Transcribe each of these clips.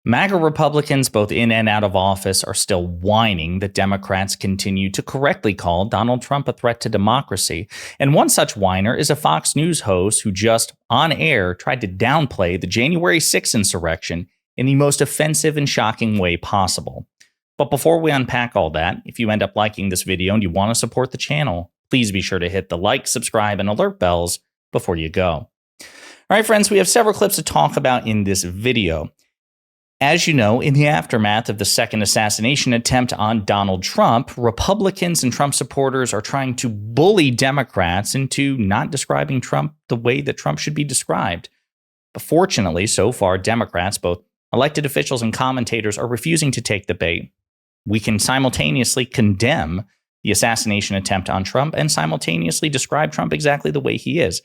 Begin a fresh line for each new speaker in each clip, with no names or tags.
MAGA Republicans, both in and out of office, are still whining that Democrats continue to correctly call Donald Trump a threat to democracy. And one such whiner is a Fox News host who just on air tried to downplay the January 6th insurrection in the most offensive and shocking way possible. But before we unpack all that, if you end up liking this video and you want to support the channel, please be sure to hit the like, subscribe, and alert bells before you go. All right, friends, we have several clips to talk about in this video. As you know, in the aftermath of the second assassination attempt on Donald Trump, Republicans and Trump supporters are trying to bully Democrats into not describing Trump the way that Trump should be described. But fortunately, so far, Democrats, both elected officials and commentators, are refusing to take the bait. We can simultaneously condemn the assassination attempt on Trump and simultaneously describe Trump exactly the way he is.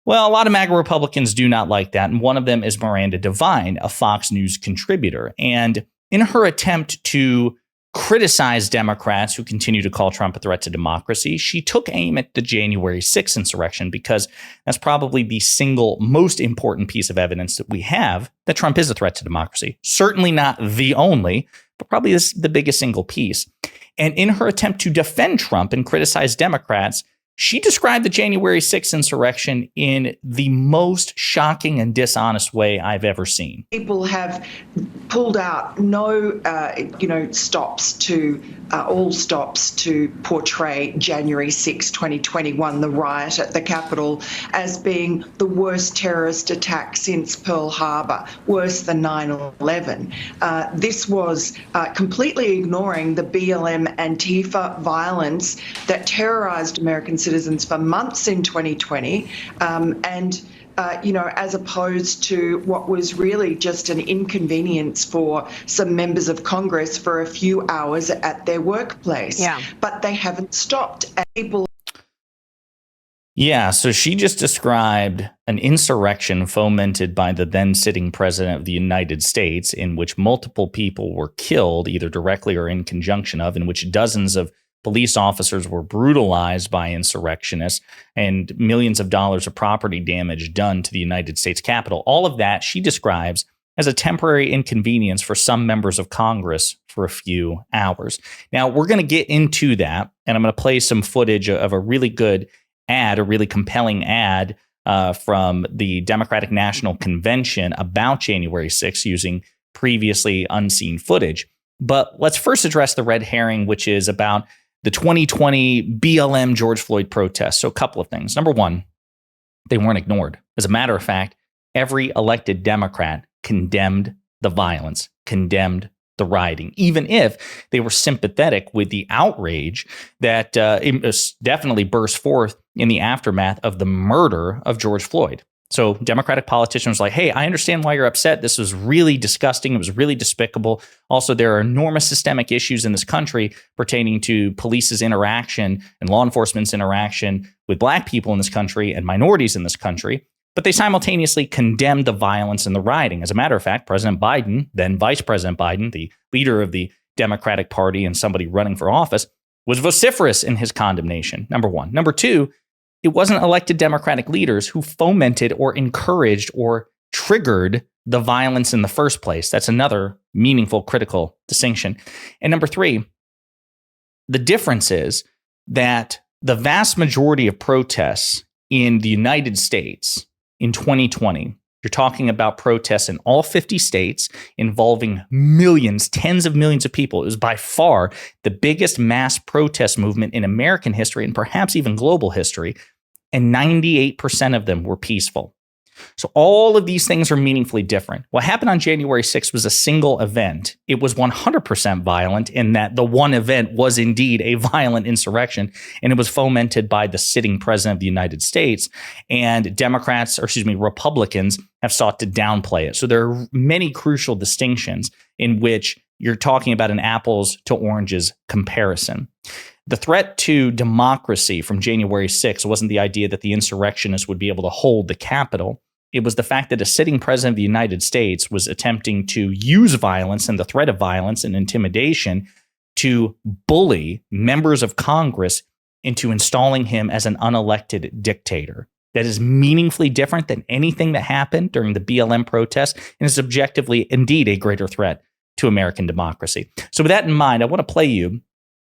Well, a lot of MAGA Republicans do not like that, and one of them is Miranda Devine, a Fox News contributor. And in her attempt to criticize Democrats who continue to call Trump a threat to democracy, she took aim at the January 6th insurrection because that's probably the single most important piece of evidence that we have that Trump is a threat to democracy. Certainly not the only, but probably the biggest single piece. And in her attempt to defend Trump and criticize Democrats, she described the January 6th insurrection in the most shocking and dishonest way I've ever seen.
People have pulled out no, stops to all stops to portray January 6, 2021, the riot at the Capitol, as being the worst terrorist attack since Pearl Harbor, worse than 9/11. This was completely ignoring the BLM Antifa violence that terrorized American citizens for months in 2020, as opposed to what was really just an inconvenience for some members of Congress for a few hours at their workplace. Yeah. But they haven't stopped.
Yeah, so she just described an insurrection fomented by the then sitting president of the United States, in which multiple people were killed, either directly or in conjunction of, in which dozens of police officers were brutalized by insurrectionists, and millions of dollars of property damage done to the United States Capitol. All of that she describes as a temporary inconvenience for some members of Congress for a few hours. Now, we're going to get into that, and I'm going to play some footage of a really good ad, a really compelling ad from the Democratic National Convention about January 6th using previously unseen footage. But let's first address the red herring, which is about the 2020 BLM George Floyd protests. So a couple of things. Number one, they weren't ignored. As a matter of fact, every elected Democrat condemned the violence, condemned the rioting, even if they were sympathetic with the outrage that definitely burst forth in the aftermath of the murder of George Floyd. So Democratic politicians were like, hey, I understand why you're upset. This was really disgusting. It was really despicable. Also, there are enormous systemic issues in this country pertaining to police's interaction and law enforcement's interaction with black people in this country and minorities in this country. But they simultaneously condemned the violence and the rioting. As a matter of fact, President Biden, then Vice President Biden, the leader of the Democratic Party and somebody running for office, was vociferous in his condemnation, number one. Number two, it wasn't elected Democratic leaders who fomented or encouraged or triggered the violence in the first place. That's another meaningful, critical distinction. And number three, the difference is that the vast majority of protests in the United States in 2020, you're talking about protests in all 50 states involving millions, tens of millions of people. It was by far the biggest mass protest movement in American history and perhaps even global history. And 98% of them were peaceful. So all of these things are meaningfully different. What happened on January 6th was a single event. It was 100% violent in that the one event was indeed a violent insurrection, and it was fomented by the sitting president of the United States. And Republicans have sought to downplay it. So there are many crucial distinctions in which you're talking about an apples to oranges comparison. The threat to democracy from January 6th wasn't the idea that the insurrectionists would be able to hold the Capitol. It was the fact that a sitting president of the United States was attempting to use violence and the threat of violence and intimidation to bully members of Congress into installing him as an unelected dictator. that is meaningfully different than anything that happened during the BLM protests and is objectively indeed a greater threat to American democracy. So with that in mind, I want to play you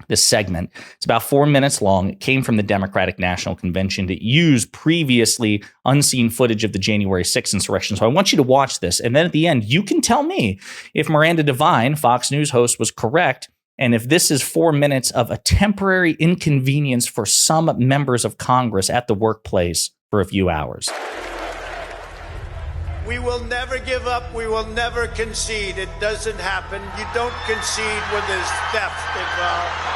this segment. It's about 4 minutes long. It came from the Democratic National Convention to use previously unseen footage of the January 6th insurrection. So I want you to watch this. And then at the end, you can tell me if Miranda Devine, Fox News host, was correct, and if this is 4 minutes of a temporary inconvenience for some members of Congress at the workplace for a few hours.
We will never give up. We will never concede. It doesn't happen. You don't concede when there's theft involved.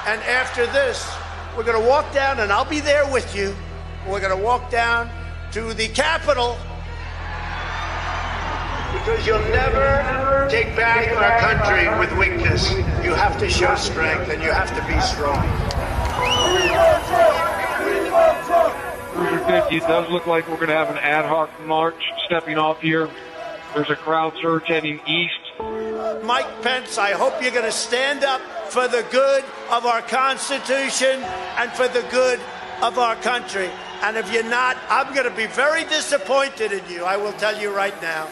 And after this, we're going to walk down, and I'll be there with you. We're going to walk down to the Capitol, because you'll never take back our country with weakness. You have to show strength, and you have to be strong.
350, it does look like we're going to have an ad hoc march stepping off here. There's a crowd surge heading east.
Mike Pence, I hope you're going to stand up for the good of our Constitution and for the good of our country. And if you're not, I'm going to be very disappointed in you. I will tell you right now.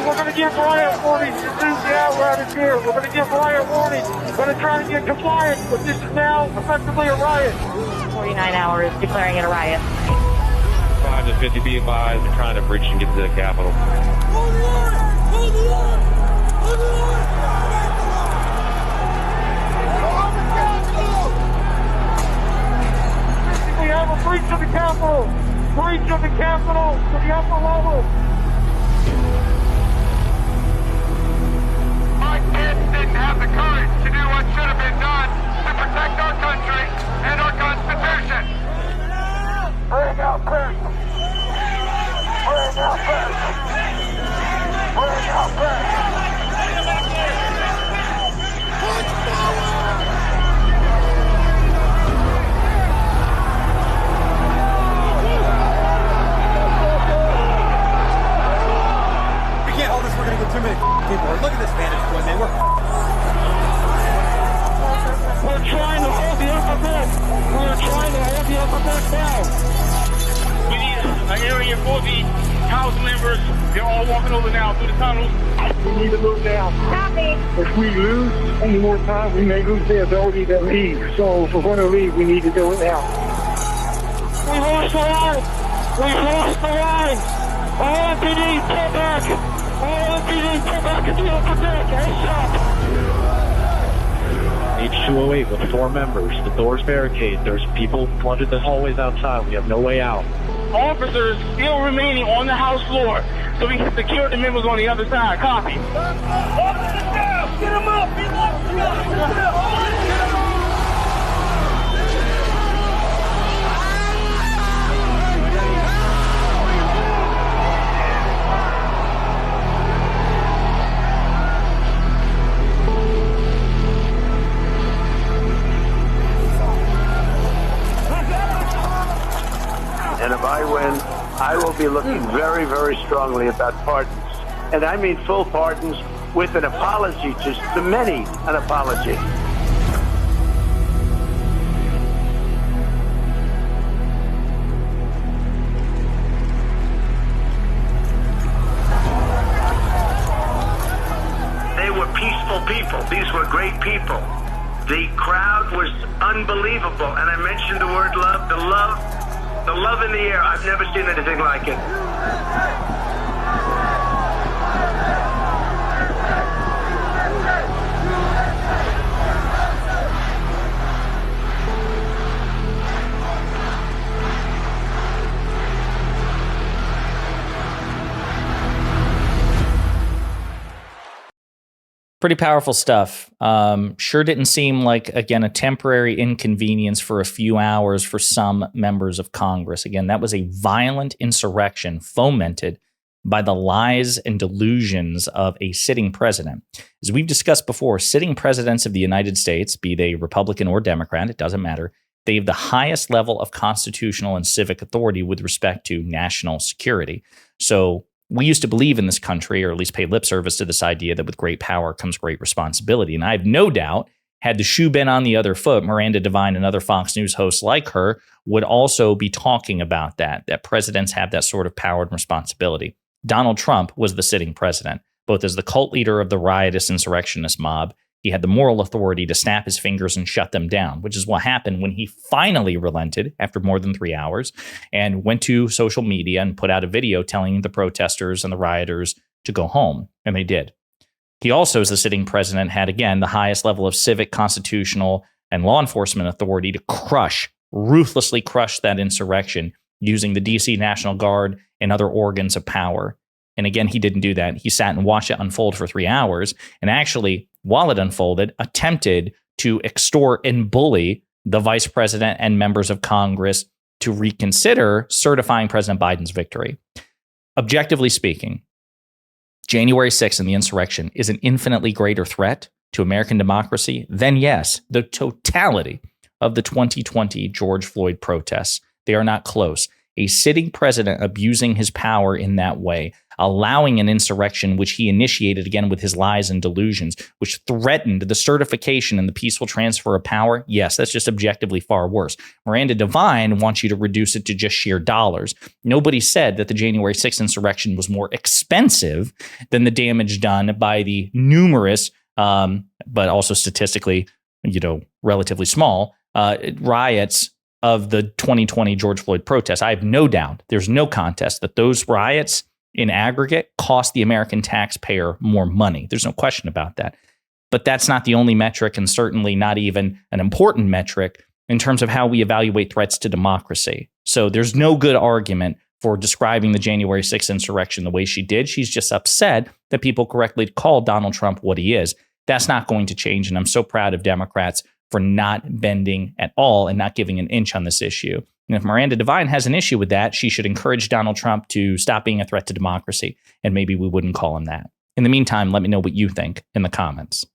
We're going to give riot warnings as soon as the outriders here. We're going to give riot warnings. We're going to try to get compliance, but this is now effectively a riot.
49 hours declaring it a riot.
5 to 50 be advised. They're trying to breach and get to the Capitol.
Hold the line! Hold the line! Hold the line!
We have a breach of the Capitol. Breach of the Capitol to the upper level.
My kids didn't have the courage to do what should have been done to protect our country and our Constitution.
Bring out Pence. Bring out Pence. Bring out Pence.
We can't hold this. We're going to get too many people. Look at this vantage point, man.
We're trying to hold the upper deck. We're trying to hold the upper deck down.
We need an area for the House members. They're all walking over now through the tunnels.
We need to move down.
Copy.
If we lose any more time, we may lose the ability to leave. So if we're going to leave, we need to do it now. We lost the line. We lost the line. All MPD, pull back. All MPD, pull back to the upper deck. ASAP. H208 with 4 members. The door's barricaded. There's people flooded the hallways outside. We have no way out.
Officers still remaining on the House floor, so we can secure the members on the other side. Copy.
Officers down! Get them up! Get them up! Get them up!
And if I win, I will be looking very, very strongly about pardons. And I mean full pardons with an apology to many, an apology. They were peaceful people. These were great people. The crowd was unbelievable. And I mentioned the word love, the love in the air. I've never seen anything like it.
Pretty powerful stuff. Sure didn't seem like, again, a temporary inconvenience for a few hours for some members of Congress. Again, that was a violent insurrection fomented by the lies and delusions of a sitting president. As we've discussed before, sitting presidents of the United States, be they Republican or Democrat, it doesn't matter, they have the highest level of constitutional and civic authority with respect to national security. So we used to believe in this country, or at least pay lip service to this idea that with great power comes great responsibility. And I have no doubt, had the shoe been on the other foot, Miranda Devine and other Fox News hosts like her would also be talking about that presidents have that sort of power and responsibility. Donald Trump was the sitting president, both as the cult leader of the riotous insurrectionist mob. He had the moral authority to snap his fingers and shut them down, which is what happened when he finally relented after more than 3 hours and went to social media and put out a video telling the protesters and the rioters to go home. And they did. He also, as the sitting president, had, again, the highest level of civic, constitutional, and law enforcement authority to ruthlessly crush that insurrection using the DC National Guard and other organs of power. And again, he didn't do that. He sat and watched it unfold for 3 hours. And actually, while it unfolded, attempted to extort and bully the vice president and members of Congress to reconsider certifying President Biden's victory. Objectively speaking, January 6th and the insurrection is an infinitely greater threat to American democracy than, yes, the totality of the 2020 George Floyd protests. They are not close. A sitting president abusing his power in that way, allowing an insurrection which he initiated, again, with his lies and delusions, which threatened the certification and the peaceful transfer of power. Yes, that's just objectively far worse. Miranda Devine wants you to reduce it to just sheer dollars. Nobody said that the January 6th insurrection was more expensive than the damage done by the numerous, but also statistically, relatively small riots of the 2020 George Floyd protests. I have no doubt, there's no contest, that those riots in aggregate cost the American taxpayer more money. There's no question about that. But that's not the only metric, and certainly not even an important metric in terms of how we evaluate threats to democracy. So there's no good argument for describing the January 6th insurrection the way she did. She's just upset that people correctly called Donald Trump what he is. That's not going to change. And I'm so proud of Democrats for not bending at all and not giving an inch on this issue. And if Miranda Devine has an issue with that, she should encourage Donald Trump to stop being a threat to democracy. And maybe we wouldn't call him that. In the meantime, let me know what you think in the comments.